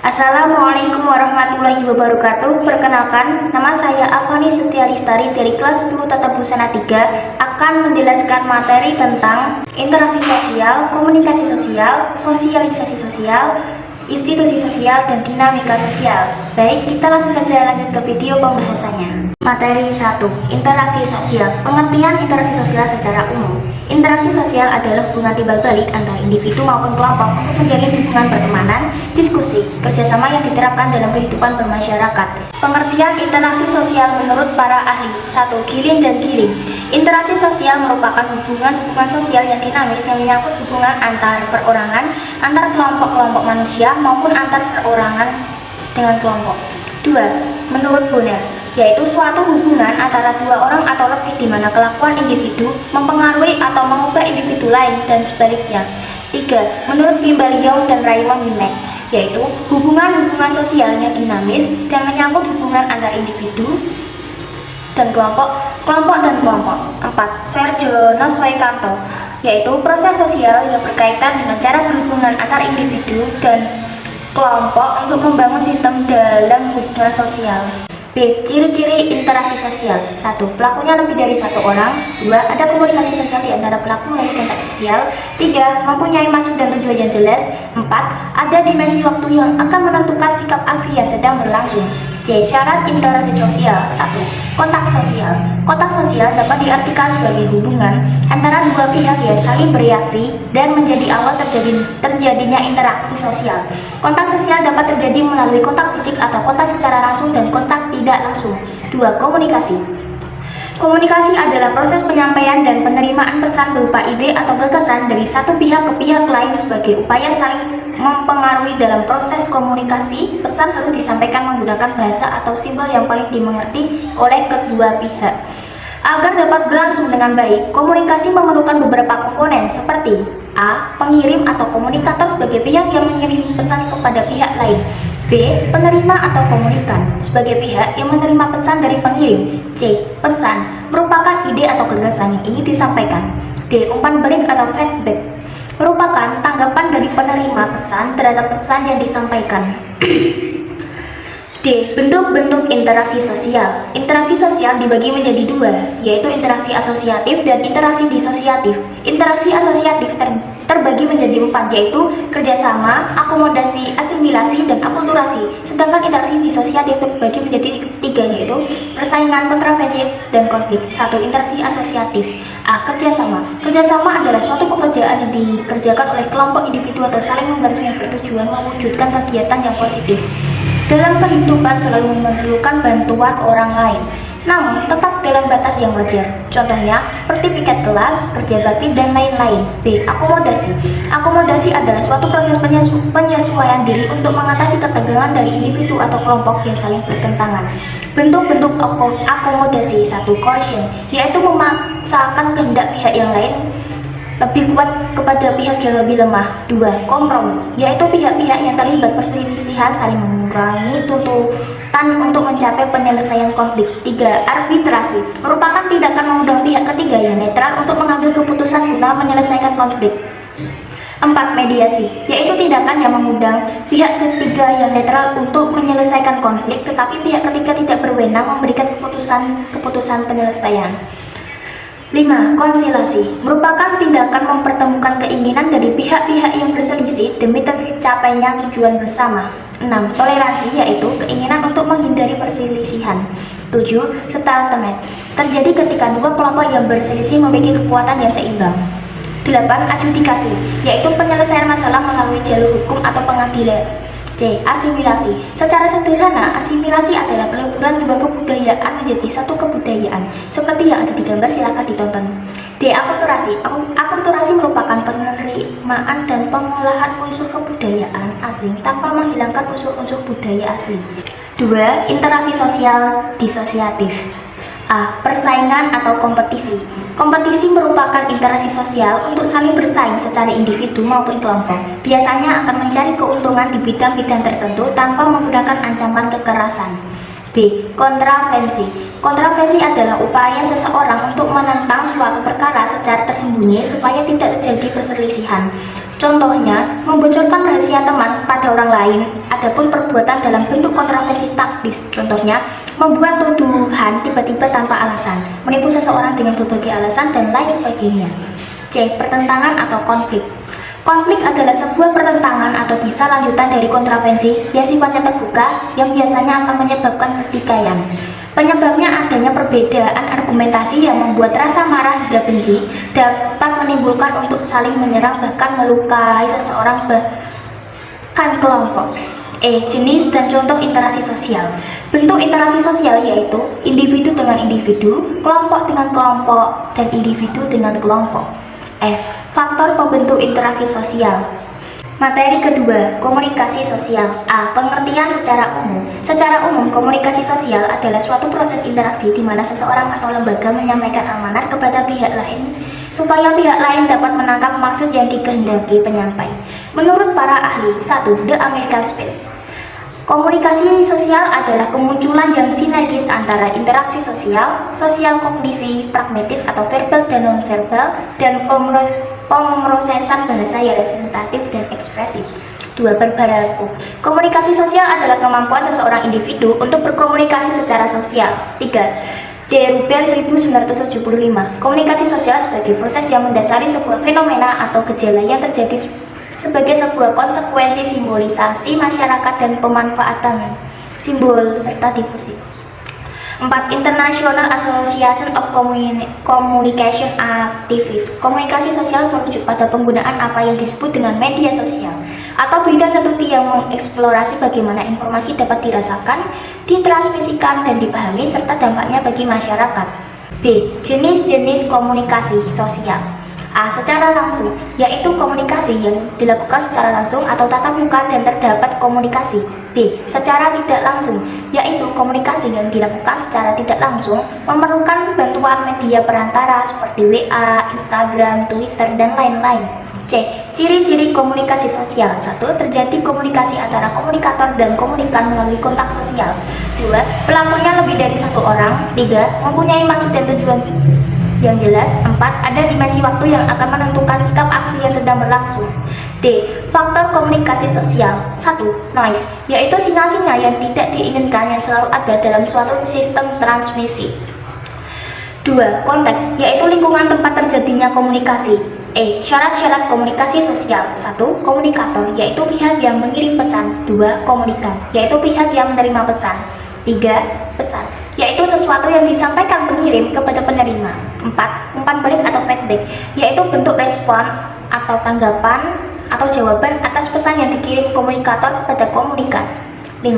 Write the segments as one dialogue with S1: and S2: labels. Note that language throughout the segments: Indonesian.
S1: Assalamualaikum warahmatullahi wabarakatuh. Perkenalkan, nama saya Afani Setia Listari dari kelas 10 Tata Busana 3 akan menjelaskan materi tentang interaksi sosial, komunikasi sosial, sosialisasi sosial, institusi sosial, dan dinamika sosial. Baik, kita langsung saja lanjut ke video pembahasannya. Materi 1. Interaksi sosial. Pengertian interaksi sosial secara umum. Interaksi sosial adalah hubungan timbal balik antara individu maupun kelompok untuk menjalin hubungan pertemanan, diskusi, kerjasama yang diterapkan dalam kehidupan bermasyarakat. Pengertian interaksi sosial menurut para ahli. 1. Giling dan giling. Interaksi sosial merupakan hubungan sosial yang dinamis yang menyangkut hubungan antar perorangan, antar kelompok-kelompok manusia maupun antar perorangan dengan kelompok. 2. Menurut Bonner, yaitu suatu hubungan antara dua orang atau lebih di mana kelakuan individu mempengaruhi atau mengubah individu lain dan sebaliknya. 3. Menurut Kimball Young dan Raymond Wimett, yaitu hubungan-hubungan sosial yang dinamis dan menyangkut hubungan antar individu dan kelompok dan kelompok. 4. Sergio Swekanto, yaitu proses sosial yang berkaitan dengan cara berhubungan antar individu dan kelompok untuk membangun sistem dalam hubungan sosial. B. Ciri-ciri interaksi sosial. 1. Pelakunya lebih dari satu orang. 2. Ada komunikasi sosial di antara pelaku melalui kontak sosial. 3. Mempunyai maksud dan tujuan yang jelas. 4. Ada dimensi waktu yang akan menentukan sikap aksi yang sedang berlangsung. C. Syarat interaksi sosial. 1. Kontak sosial. Kontak sosial dapat diartikan sebagai hubungan antara dua pihak yang saling bereaksi dan menjadi awal terjadinya interaksi sosial. Kontak sosial dapat terjadi melalui kontak fisik atau kontak secara langsung dan kontak tidak langsung. 2. Komunikasi. Komunikasi adalah proses penyampaian dan penerimaan pesan berupa ide atau gagasan dari satu pihak ke pihak lain sebagai upaya saling mempengaruhi. Dalam proses komunikasi, pesan harus disampaikan menggunakan bahasa atau simbol yang paling dimengerti oleh kedua pihak. Agar dapat berlangsung dengan baik, komunikasi memerlukan beberapa komponen seperti A. Pengirim atau komunikator sebagai pihak yang mengirim pesan kepada pihak lain. B. Penerima atau komunikan sebagai pihak yang menerima pesan dari pengirim. C. Pesan merupakan ide atau gagasan yang ingin disampaikan. D. Umpan balik atau feedback merupakan tanggapan dari penerima pesan terhadap pesan yang disampaikan. D. Bentuk-bentuk interaksi sosial. Interaksi sosial dibagi menjadi dua, yaitu interaksi asosiatif dan interaksi disosiatif. Interaksi asosiatif terbagi menjadi 4, yaitu kerjasama, akomodasi, asimilasi, dan akulturasi. Sedangkan interaksi disosiatif terbagi menjadi 3, yaitu persaingan, kontravensi, dan konflik. 1. Interaksi asosiatif. A. Kerjasama. Kerjasama adalah suatu pekerjaan yang dikerjakan oleh kelompok individu atau saling membantu yang bertujuan mewujudkan kegiatan yang positif. Dalam kehidupan selalu memerlukan bantuan orang lain, namun tetap dalam batas yang wajar. Contohnya seperti piket kelas, kerja bakti, dan lain-lain. B. Akomodasi. Akomodasi adalah suatu proses penyesuaian diri untuk mengatasi ketegangan dari individu atau kelompok yang saling bertentangan. Bentuk-bentuk akomodasi. 1. Coercion, yaitu memaksakan kehendak pihak yang lain lebih kuat kepada pihak yang lebih lemah. 2. Kompromi, yaitu pihak-pihak yang terlibat perselisihan saling mengurangi tuntutan untuk mencapai penyelesaian konflik. 3. Arbitrasi, merupakan tindakan mengundang pihak ketiga yang netral untuk mengambil keputusan guna menyelesaikan konflik. 4. Mediasi, yaitu tindakan yang mengundang pihak ketiga yang netral untuk menyelesaikan konflik, tetapi pihak ketiga tidak berwenang memberikan keputusan penyelesaian. 5. Konsilasi, merupakan tindakan mempertemukan keinginan dari pihak-pihak yang berselisih demi tercapainya tujuan bersama. 6. Toleransi, yaitu keinginan untuk menghindari perselisihan. 7. Settlement, terjadi ketika dua kelompok yang berselisih memiliki kekuatan yang seimbang. 8. Adjudikasi, yaitu penyelesaian masalah melalui jalur hukum atau pengadilan. C. Asimilasi, secara sederhana, asimilasi adalah peleburan dua kebudayaan menjadi satu kebudayaan. Seperti yang ada di gambar, silakan ditonton. D. Akulturasi. Akulturasi merupakan penerimaan dan pengolahan unsur kebudayaan asing tanpa menghilangkan unsur-unsur budaya asli. 2. Interaksi sosial disosiatif. A. Persaingan atau kompetisi. Kompetisi merupakan interaksi sosial untuk saling bersaing secara individu maupun kelompok. Biasanya akan mencari keuntungan di bidang-bidang tertentu tanpa menggunakan ancaman kekerasan. B. Kontravensi. Kontravensi adalah upaya seseorang untuk menentang suatu perkara secara tersembunyi supaya tidak terjadi perselisihan. Contohnya, membocorkan rahasia teman pada orang lain. Adapun perbuatan dalam bentuk kontravensi taktis, contohnya, membuat tuduhan tiba-tiba tanpa alasan, menipu seseorang dengan berbagai alasan, dan lain sebagainya. C. Pertentangan atau konflik. Konflik adalah sebuah pertentangan atau bisa lanjutan dari kontravensi yang sifatnya terbuka yang biasanya akan menyebabkan pertikaian. Penyebabnya adanya perbedaan argumentasi yang membuat rasa marah hingga benci dapat menimbulkan untuk saling menyerang bahkan melukai seseorang bahkan kelompok. E. Jenis dan contoh interaksi sosial. Bentuk interaksi sosial yaitu individu dengan individu, kelompok dengan kelompok, dan individu dengan kelompok. F. Faktor pembentuk interaksi sosial. Materi kedua, komunikasi sosial. A. Pengertian secara umum. Secara umum, komunikasi sosial adalah suatu proses interaksi di mana seseorang atau lembaga menyampaikan amanat kepada pihak lain supaya pihak lain dapat menangkap maksud yang dikehendaki penyampai. Menurut para ahli, 1. The American Space. Komunikasi sosial adalah kemunculan yang sinergis antara interaksi sosial, sosial kognisi, pragmatis atau verbal dan non-verbal, dan pemrosesan bahasa yang representatif dan ekspresif. 2. Berbaraku. Komunikasi sosial adalah kemampuan seseorang individu untuk berkomunikasi secara sosial. 3. De Ruben 1975. Komunikasi sosial sebagai proses yang mendasari sebuah fenomena atau gejala yang terjadi sebagai sebuah konsekuensi simbolisasi masyarakat dan pemanfaatan simbol serta difusi. 4. International Association of Communication Activists. Komunikasi sosial merujuk pada penggunaan apa yang disebut dengan media sosial atau bidang studi yang mengeksplorasi bagaimana informasi dapat dirasakan, ditransmisikan, dan dipahami serta dampaknya bagi masyarakat. B. Jenis-jenis komunikasi sosial. A. Secara langsung, yaitu komunikasi yang dilakukan secara langsung atau tatap muka dan terdapat komunikasi. B. Secara tidak langsung, yaitu komunikasi yang dilakukan secara tidak langsung memerlukan bantuan media perantara seperti WA, Instagram, Twitter, dan lain-lain. C. Ciri-ciri komunikasi sosial. 1. Terjadi komunikasi antara komunikator dan komunikan melalui kontak sosial. 2. Pelakunya lebih dari satu orang. 3. Mempunyai maksud dan tujuan yang jelas. 4. Ada dimensi waktu yang akan menentukan sikap aksi yang sedang berlangsung. D. Faktor komunikasi sosial. 1. Noise, yaitu sinyal-sinyal yang tidak diinginkan yang selalu ada dalam suatu sistem transmisi. 2. Konteks, yaitu lingkungan tempat terjadinya komunikasi. E. Syarat-syarat komunikasi sosial. 1. Komunikator, yaitu pihak yang mengirim pesan. 2. Komunikan, yaitu pihak yang menerima pesan. 3. Pesan, yaitu sesuatu yang disampaikan pengirim kepada penerima. 4. Umpan balik atau feedback, yaitu bentuk respon atau tanggapan atau jawaban atas pesan yang dikirim komunikator kepada komunikan. 5.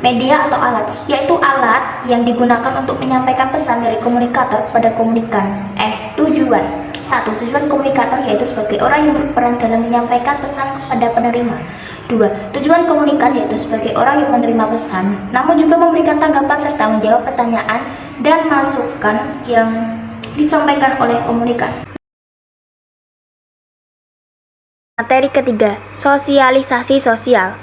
S1: Media atau alat, yaitu alat yang digunakan untuk menyampaikan pesan dari komunikator kepada komunikan. F. Tujuan. 1. Tujuan komunikator, yaitu sebagai orang yang berperan dalam menyampaikan pesan kepada penerima. 2. Tujuan komunikan, yaitu sebagai orang yang menerima pesan, namun juga memberikan tanggapan serta menjawab pertanyaan dan masukan yang disampaikan oleh komunikan. Materi ketiga, sosialisasi sosial.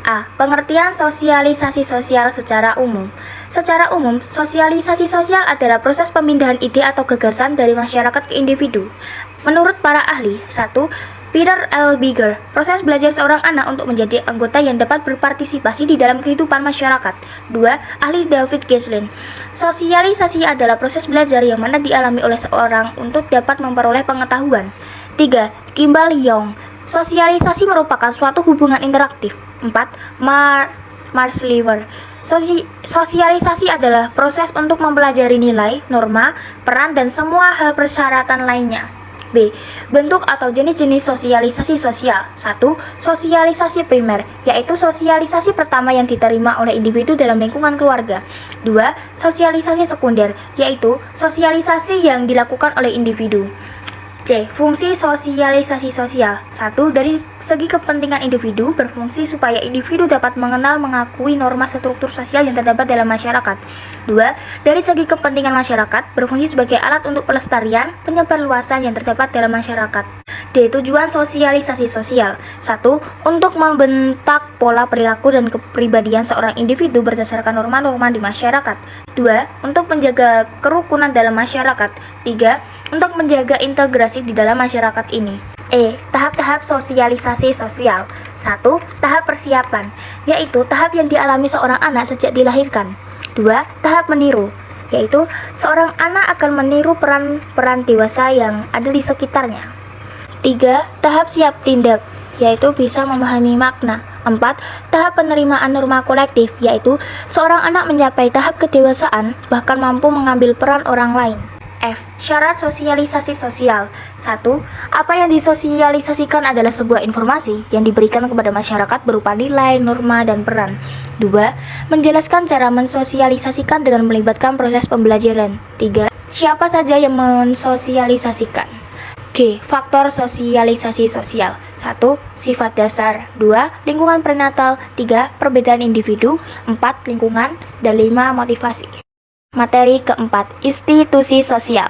S1: A. Pengertian sosialisasi sosial secara umum. Secara umum, sosialisasi sosial adalah proses pemindahan ide atau gagasan dari masyarakat ke individu. Menurut para ahli, 1. Peter L. Beager, proses belajar seorang anak untuk menjadi anggota yang dapat berpartisipasi di dalam kehidupan masyarakat. 2. Ahli David Geslin, sosialisasi adalah proses belajar yang mana dialami oleh seorang untuk dapat memperoleh pengetahuan. 3. Kimball Young, sosialisasi merupakan suatu hubungan interaktif. 4. Mars Lever, sosialisasi adalah proses untuk mempelajari nilai, norma, peran, dan semua hal persyaratan lainnya. B. Bentuk atau jenis-jenis sosialisasi sosial. 1. Sosialisasi primer, yaitu sosialisasi pertama yang diterima oleh individu dalam lingkungan keluarga. 2. Sosialisasi sekunder, yaitu sosialisasi yang dilakukan oleh individu. C. Fungsi sosialisasi sosial. 1. Dari segi kepentingan individu, berfungsi supaya individu dapat mengenal, mengakui norma struktur sosial yang terdapat dalam masyarakat. 2. Dari segi kepentingan masyarakat, berfungsi sebagai alat untuk pelestarian, penyebarluasan yang terdapat dalam masyarakat. D. Tujuan sosialisasi sosial. 1. Untuk membentak pola perilaku dan kepribadian seorang individu berdasarkan norma-norma di masyarakat. 2. Untuk menjaga kerukunan dalam masyarakat. 3. Untuk menjaga integrasi di dalam masyarakat ini. E. Tahap-tahap sosialisasi sosial. 1. Tahap persiapan, yaitu tahap yang dialami seorang anak sejak dilahirkan. 2. Tahap meniru, yaitu seorang anak akan meniru peran-peran dewasa yang ada di sekitarnya. 3. Tahap siap tindak, yaitu bisa memahami makna. 4. Tahap penerimaan norma kolektif, yaitu seorang anak mencapai tahap kedewasaan bahkan mampu mengambil peran orang lain. F. Syarat sosialisasi sosial. 1. Apa yang disosialisasikan adalah sebuah informasi yang diberikan kepada masyarakat berupa nilai, norma, dan peran. 2. Menjelaskan cara mensosialisasikan dengan melibatkan proses pembelajaran. 3. Siapa saja yang mensosialisasikan. G. Faktor sosialisasi sosial. 1. Sifat dasar. 2. Lingkungan prenatal. 3. Perbedaan individu. 4. Lingkungan. Dan 5. Motivasi. Materi keempat, institusi sosial.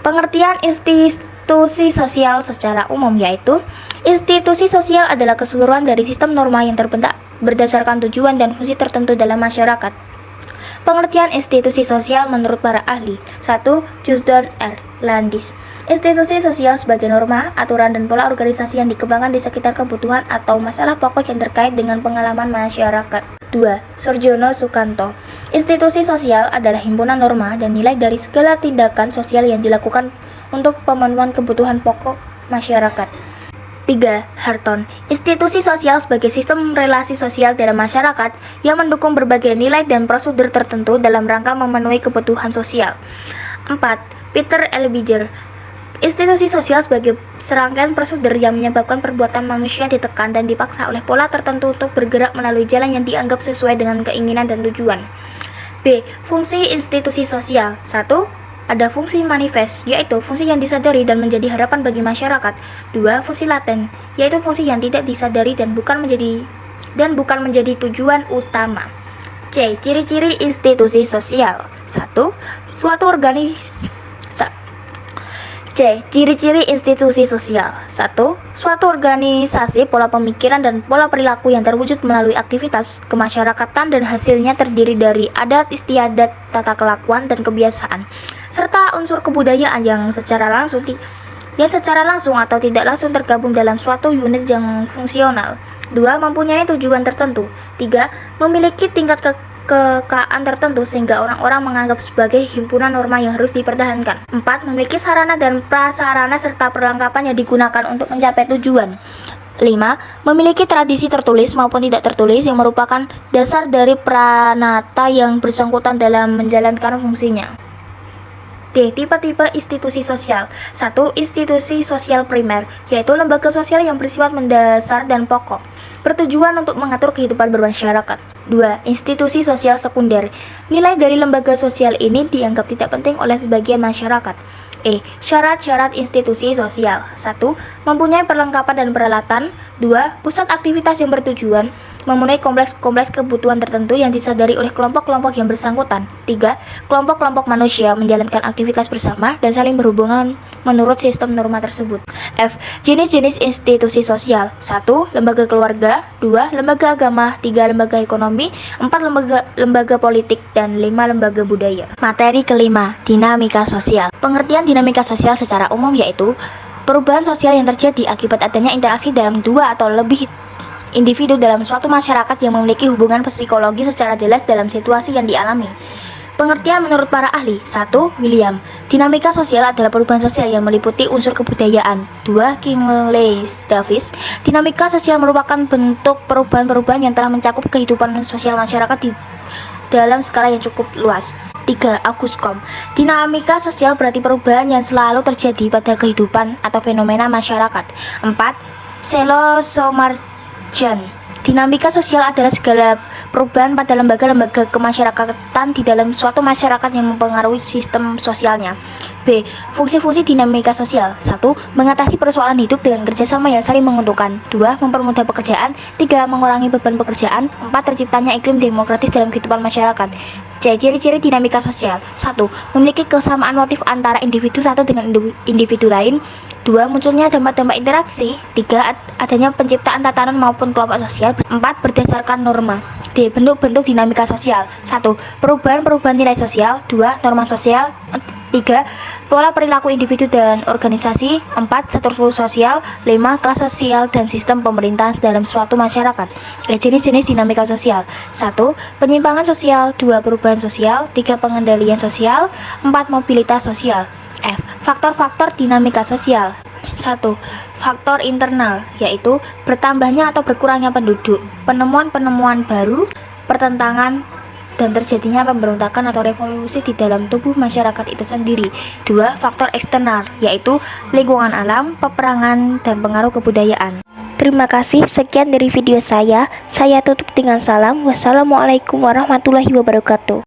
S1: Pengertian institusi sosial secara umum yaitu institusi sosial adalah keseluruhan dari sistem norma yang terbentuk berdasarkan tujuan dan fungsi tertentu dalam masyarakat. Pengertian institusi sosial menurut para ahli. 1. Jusdon R. Landis. Institusi sosial sebagai norma, aturan, dan pola organisasi yang dikembangkan di sekitar kebutuhan atau masalah pokok yang terkait dengan pengalaman masyarakat. 2. Surjono Sukanto. Institusi sosial adalah himpunan norma dan nilai dari segala tindakan sosial yang dilakukan untuk pemenuhan kebutuhan pokok masyarakat. 3. Harton. Institusi sosial sebagai sistem relasi sosial dalam masyarakat yang mendukung berbagai nilai dan prosedur tertentu dalam rangka memenuhi kebutuhan sosial. 4. Peter L. Biger. Institusi sosial sebagai serangkaian prosedur yang menyebabkan perbuatan manusia ditekan dan dipaksa oleh pola tertentu untuk bergerak melalui jalan yang dianggap sesuai dengan keinginan dan tujuan. B. Fungsi institusi sosial. 1. Ada fungsi manifest, yaitu fungsi yang disadari dan menjadi harapan bagi masyarakat. 2. Fungsi laten, yaitu fungsi yang tidak disadari dan bukan menjadi tujuan utama. C. Ciri-ciri institusi sosial. 1. Ciri-ciri institusi sosial. 1. Suatu organisasi, pola pemikiran dan pola perilaku yang terwujud melalui aktivitas kemasyarakatan dan hasilnya terdiri dari adat istiadat, tata kelakuan, dan kebiasaan, serta unsur kebudayaan yang secara langsung atau tidak langsung tergabung dalam suatu unit yang fungsional. 2. Mempunyai tujuan tertentu. 3. Memiliki tingkat kekaan tertentu sehingga orang-orang menganggap sebagai himpunan norma yang harus dipertahankan. 4. Memiliki sarana dan prasarana serta perlengkapan yang digunakan untuk mencapai tujuan. 5. Memiliki tradisi tertulis maupun tidak tertulis yang merupakan dasar dari pranata yang bersangkutan dalam menjalankan fungsinya. D. Tipe-tipe institusi sosial. 1. Institusi sosial primer, yaitu lembaga sosial yang bersifat mendasar dan pokok, bertujuan untuk mengatur kehidupan bermasyarakat. 2. Institusi sosial sekunder. Nilai dari lembaga sosial ini dianggap tidak penting oleh sebagian masyarakat. E. Syarat-syarat institusi sosial. 1. Mempunyai perlengkapan dan peralatan. 2. Pusat aktivitas yang bertujuan memenuhi kompleks kebutuhan tertentu yang disadari oleh kelompok-kelompok yang bersangkutan. 3. Kelompok-kelompok manusia menjalankan aktivitas bersama dan saling berhubungan menurut sistem norma tersebut. F. Jenis-jenis institusi sosial. 1. Lembaga keluarga. 2. Lembaga agama. 3. Lembaga ekonomi. 4. Lembaga politik. Dan 5. Lembaga budaya. Materi kelima, dinamika sosial. Pengertian dinamika sosial secara umum yaitu perubahan sosial yang terjadi akibat adanya interaksi dalam dua atau lebih individu dalam suatu masyarakat yang memiliki hubungan psikologi secara jelas dalam situasi yang dialami. Pengertian menurut para ahli. 1. William. Dinamika sosial adalah perubahan sosial yang meliputi unsur kebudayaan. 2. Kingley Davis. Dinamika sosial merupakan bentuk perubahan-perubahan yang telah mencakup kehidupan sosial masyarakat di dalam skala yang cukup luas. 3. August Comte. Dinamika sosial berarti perubahan yang selalu terjadi pada kehidupan atau fenomena masyarakat. 4. Selo Somarjan. Dinamika sosial adalah segala perubahan pada lembaga-lembaga kemasyarakatan di dalam suatu masyarakat yang mempengaruhi sistem sosialnya. B. Fungsi-fungsi dinamika sosial. 1. Mengatasi persoalan hidup dengan kerjasama yang saling menguntungkan. 2. Mempermudah pekerjaan. 3. Mengurangi beban pekerjaan. 4. Terciptanya iklim demokratis dalam kehidupan masyarakat. C. Ciri-ciri dinamika sosial. 1. Memiliki kesamaan motif antara individu satu dengan individu lain. 2. Munculnya dampak-dampak interaksi. 3. Adanya penciptaan tatanan maupun kelompok sosial. 4. Berdasarkan norma. D. Bentuk-bentuk dinamika sosial. 1. Perubahan-perubahan nilai sosial. 2. Norma sosial. 3. Pola perilaku individu dan organisasi. 4. Struktur sosial. 5. Kelas sosial dan sistem pemerintahan dalam suatu masyarakat. Jenis-jenis dinamika sosial. 1. Penyimpangan sosial. 2. Perubahan sosial. 3. Pengendalian sosial. 4. Mobilitas sosial. F. Faktor-faktor dinamika sosial. 1. Faktor internal, yaitu bertambahnya atau berkurangnya penduduk, penemuan-penemuan baru, pertentangan, dan terjadinya pemberontakan atau revolusi di dalam tubuh masyarakat itu sendiri. 2. Faktor eksternal, yaitu lingkungan alam, peperangan, dan pengaruh kebudayaan. Terima kasih, sekian dari video saya tutup dengan salam. Wassalamualaikum warahmatullahi wabarakatuh.